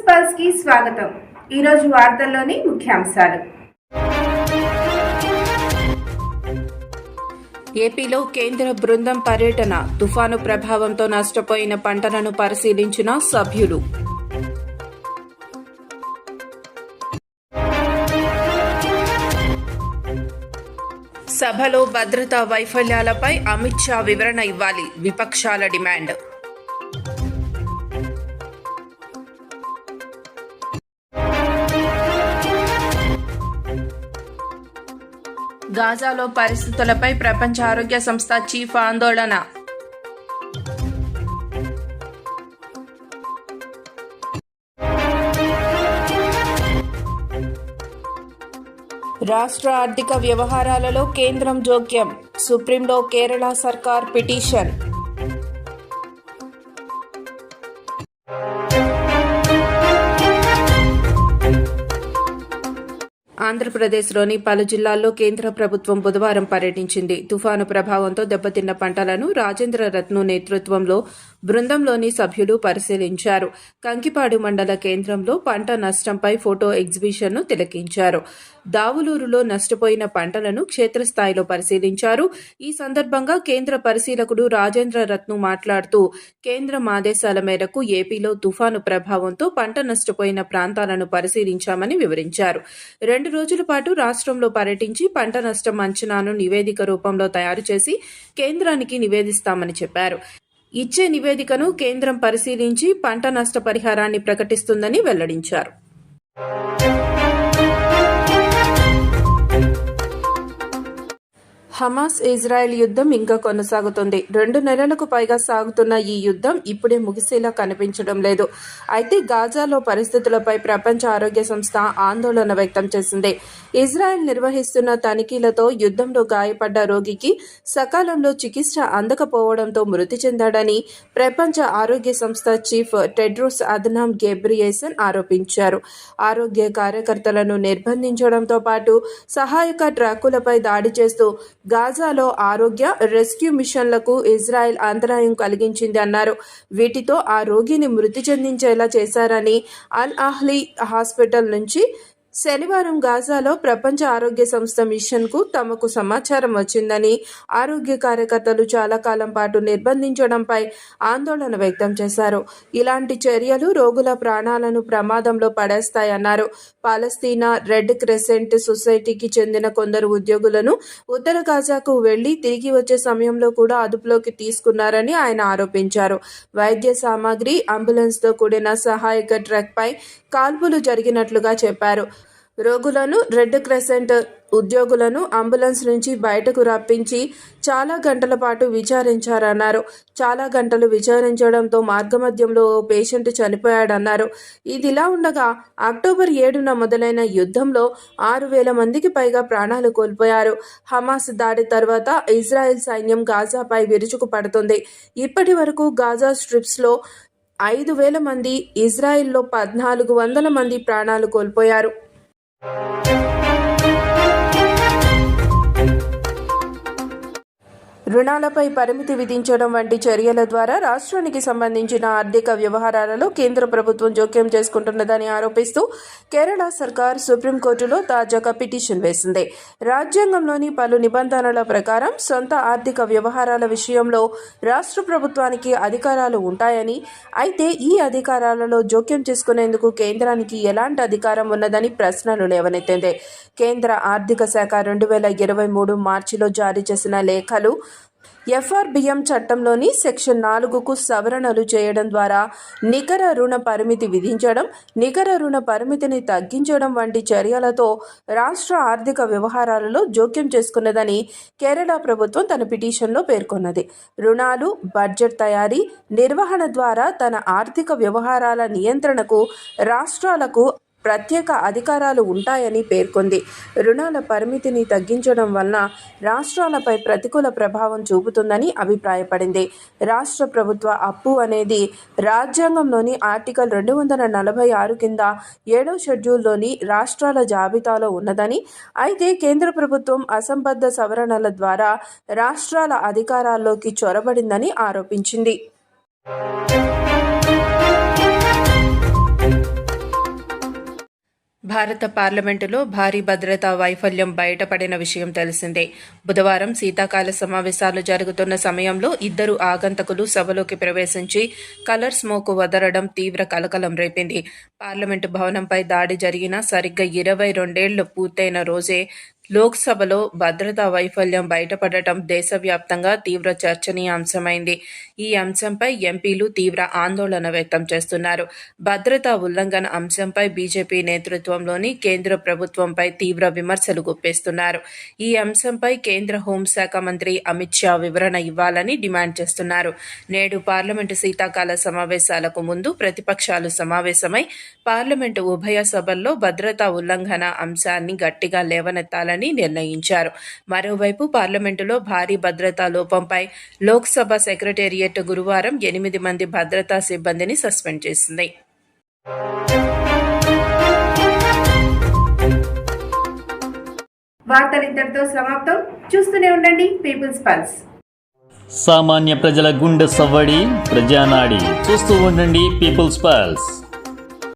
Pulse కి స్వాగతం. ఈ రోజు వార్తల్లోని ముఖ్యాంశాలు. ఏపీలో కేంద్ర బృందం పర్యటన. తుఫాను ప్రభావంతో నష్టపోయిన పంటలను పరిశీలించిన సభ్యులు. సభలో భద్రతా వైఫల్యాలపై అమిత్ షా వివరణ ఇవ్వాలి. విపక్షాల డిమాండ్. గాజాలో పరిస్థితులపై ప్రపంచ ఆరోగ్య సంస్థ చీఫ్ ఆందోళన. రాష్ట్ర ఆర్థిక వ్యవహారాలలో కేంద్రం జోక్యం. సుప్రీంలో కేరళ సర్కార్ పిటిషన్. ఆంధ్రప్రదేశ్లోని పలు జిల్లాల్లో కేంద్ర ప్రభుత్వం బుధవారం పర్యటించింది. తుఫాను ప్రభావంతో దెబ్బతిన్న పంటలను రాజేంద్ర రత్ను నేతృత్వంలో బృందంలోని సభ్యులు పరిశీలించారు. కంకిపాడు మండల కేంద్రంలో పంట నష్టంపై ఫోటో ఎగ్జిబిషన్ను తిలకించారు. దావులూరులో నష్టపోయిన పంటలను క్షేత్రస్థాయిలో పరిశీలించారు. ఈ సందర్భంగా కేంద్ర పరిశీలకుడు రాజేంద్ర రత్ను మాట్లాడుతూ, కేంద్రం ఆదేశాల మేరకు ఏపీలో తుఫాను ప్రభావంతో పంట నష్టపోయిన ప్రాంతాలను పరిశీలించామని వివరించారు. 2 రోజుల పాటు రాష్ట్రంలో పర్యటించి పంట నష్టం అంచనాను నివేదిక రూపంలో తయారు చేసి కేంద్రానికి నివేదిస్తామని చెప్పారు. ఇచ్చే నివేదికను కేంద్రం పరిశీలించి పంట నష్ట పరిహారాన్ని ప్రకటిస్తుందని వెల్లడించారు. హమాస్ ఇజ్రాయెల్ యుద్ధం ఇంకా కొనసాగుతుంది. 2 నెలలకు పైగా సాగుతున్న ఈ యుద్ధం ఇప్పుడే ముగిసేలా కనిపించడం లేదు. అయితే గాజాలో పరిస్థితులపై ప్రపంచ ఆరోగ్య సంస్థ ఆందోళన వ్యక్తం చేసింది. ఇజ్రాయెల్ నిర్వహిస్తున్న తనిఖీలతో యుద్ధంలో గాయపడ్డ రోగికి సకాలంలో చికిత్స అందకపోవడంతో మృతి చెందాడని ప్రపంచ ఆరోగ్య సంస్థ చీఫ్ టెడ్రోస్ అధనామ్ గెబ్రియేసన్ ఆరోపించారు. ఆరోగ్య కార్యకర్తలను నిర్బంధించడంతో పాటు సహాయక ట్రక్కులపై దాడి చేస్తూ గాజాలో ఆరోగ్య రెస్క్యూ మిషన్లకు ఇజ్రాయెల్ అంతరాయం కలిగించింది అన్నారు. వీటితో ఆ రోగిని మృతి చెందించేలా చేశారని అల్ అహ్లీ హాస్పిటల్ నుంచి శనివారం గాజాలో ప్రపంచ ఆరోగ్య సంస్థ మిషన్కు తమకు సమాచారం వచ్చిందని, ఆరోగ్య కార్యకర్తలు చాలా కాలం పాటు నిర్బంధించడంపై ఆందోళన వ్యక్తం చేశారు. ఇలాంటి చర్యలు రోగుల ప్రాణాలను ప్రమాదంలో పడేస్తాయన్నారు. పాలస్తీనా రెడ్ క్రెసెంట్ సొసైటీకి చెందిన కొందరు ఉద్యోగులను ఉత్తర గాజాకు వెళ్లి తిరిగి వచ్చే సమయంలో కూడా అదుపులోకి తీసుకున్నారని ఆయన ఆరోపించారు. వైద్య సామాగ్రి, అంబులెన్స్తో కూడిన సహాయక ట్రక్పై కాల్పులు జరిగినట్లుగా చెప్పారు. రోగులను, రెడ్ క్రెసెంట్ ఉద్యోగులను అంబులెన్స్ నుంచి బయటకు రప్పించి చాలా గంటల పాటు విచారించారన్నారు. చాలా గంటలు విచారించడంతో మార్గమధ్యంలో ఓ పేషెంట్ చనిపోయాడన్నారు. ఇదిలా ఉండగా అక్టోబర్ 7న మొదలైన యుద్ధంలో 6,000 మందికి పైగా ప్రాణాలు కోల్పోయారు. హమాస్ దాడి తర్వాత ఇజ్రాయెల్ సైన్యం గాజాపై విరుచుకు పడుతుంది. ఇప్పటి వరకు గాజా స్ట్రిప్స్లో 5,000 మంది, ఇజ్రాయెల్లో 1,400 మంది ప్రాణాలు కోల్పోయారు. రుణాలపై పరిమితి విధించడం వంటి చర్యల ద్వారా రాష్ట్రానికి సంబంధించిన ఆర్థిక వ్యవహారాలలో కేంద్ర ప్రభుత్వం జోక్యం చేసుకుంటున్నదని ఆరోపిస్తూ కేరళ సర్కార్ సుప్రీంకోర్టులో తాజాగా పిటిషన్ వేసింది. రాజ్యాంగంలోని పలు నిబంధనల ప్రకారం సొంత ఆర్థిక వ్యవహారాల విషయంలో రాష్ట్ర ప్రభుత్వానికి అధికారాలు ఉంటాయని, అయితే ఈ అధికారాలలో జోక్యం చేసుకునేందుకు కేంద్రానికి ఎలాంటి అధికారం ఉన్నదని ప్రశ్నలు లేవనెత్తింది. కేంద్ర ఆర్థిక శాఖ 2023 మార్చిలో జారీ చేసిన లేఖలు ఎఫ్ఆర్బిఎం చట్టంలోని సెక్షన్ 4కు సవరణలు చేయడం ద్వారా నికర రుణ పరిమితి విధించడం, నికర రుణ పరిమితిని తగ్గించడం వంటి చర్యలతో రాష్ట్ర ఆర్థిక వ్యవహారాలలో జోక్యం చేసుకున్నదని కేరళ ప్రభుత్వం తన పిటిషన్లో పేర్కొన్నది. రుణాలు, బడ్జెట్ తయారీ, నిర్వహణ ద్వారా తన ఆర్థిక వ్యవహారాల నియంత్రణకు రాష్ట్రాలకు ప్రత్యేక అధికారాలు ఉంటాయని పేర్కొంది. రుణాల పరిమితిని తగ్గించడం వలన రాష్ట్రాలపై ప్రతికూల ప్రభావం చూపుతుందని అభిప్రాయపడింది. రాష్ట్ర ప్రభుత్వ అప్పు అనేది రాజ్యాంగంలోని ఆర్టికల్ 246 కింద 7వ షెడ్యూల్లోని రాష్ట్రాల జాబితాలో ఉన్నదని, అయితే కేంద్ర ప్రభుత్వం అసంబద్ధ సవరణల ద్వారా రాష్ట్రాల అధికారాల్లోకి చొరబడిందని ఆరోపించింది. భారత పార్లమెంటులో భారీ భద్రతా వైఫల్యం బయటపడిన విషయం తెలిసిందే. బుధవారం శీతాకాల సమావేశాలు జరుగుతున్న సమయంలో ఇద్దరు ఆగంతకులు సభలోకి ప్రవేశించి కలర్ స్మోక్ వదలడం తీవ్ర కలకలం రేపింది. పార్లమెంటు భవనంపై దాడి జరిగిన సరిగ్గా 22 పూర్తయిన రోజే లోక్సభలో భద్రతా వైఫల్యం బయటపడటం దేశవ్యాప్తంగా తీవ్ర చర్చనీయాంశమైంది. ఈ అంశంపై ఎంపీలు తీవ్ర ఆందోళన వ్యక్తం చేస్తున్నారు. భద్రతా ఉల్లంఘన అంశంపై బీజేపీ నేతృత్వంలోని కేంద్ర ప్రభుత్వంపై తీవ్ర విమర్శలు గుప్పిస్తున్నారు. ఈ అంశంపై కేంద్ర హోంశాఖ మంత్రి అమిత్ షా వివరణ ఇవ్వాలని డిమాండ్ చేస్తున్నారు. నేడు పార్లమెంటు శీతాకాల సమావేశాలకు ముందు ప్రతిపక్షాలు సమావేశమై పార్లమెంటు ఉభయ సభల్లో భద్రతా ఉల్లంఘన అంశాన్ని గట్టిగా లేవనెత్తాలని నిర్ణయించారు. మరోవైపు పార్లమెంటులో భారీ భద్రతా లోపంపై లోక్సభ సెక్రటేరియట్ గురువారం 8 మంది భద్రతా సిబ్బందిని సస్పెండ్ చేసింది. వార్తలు ఇంతటితో సమాప్తం. చూస్తూనే ఉండండి పీపుల్స్ పల్స్. సామాన్య ప్రజల గుండె సవ్వడి, ప్రజానాడి. చూస్తూ ఉండండి పీపుల్స్ పల్స్.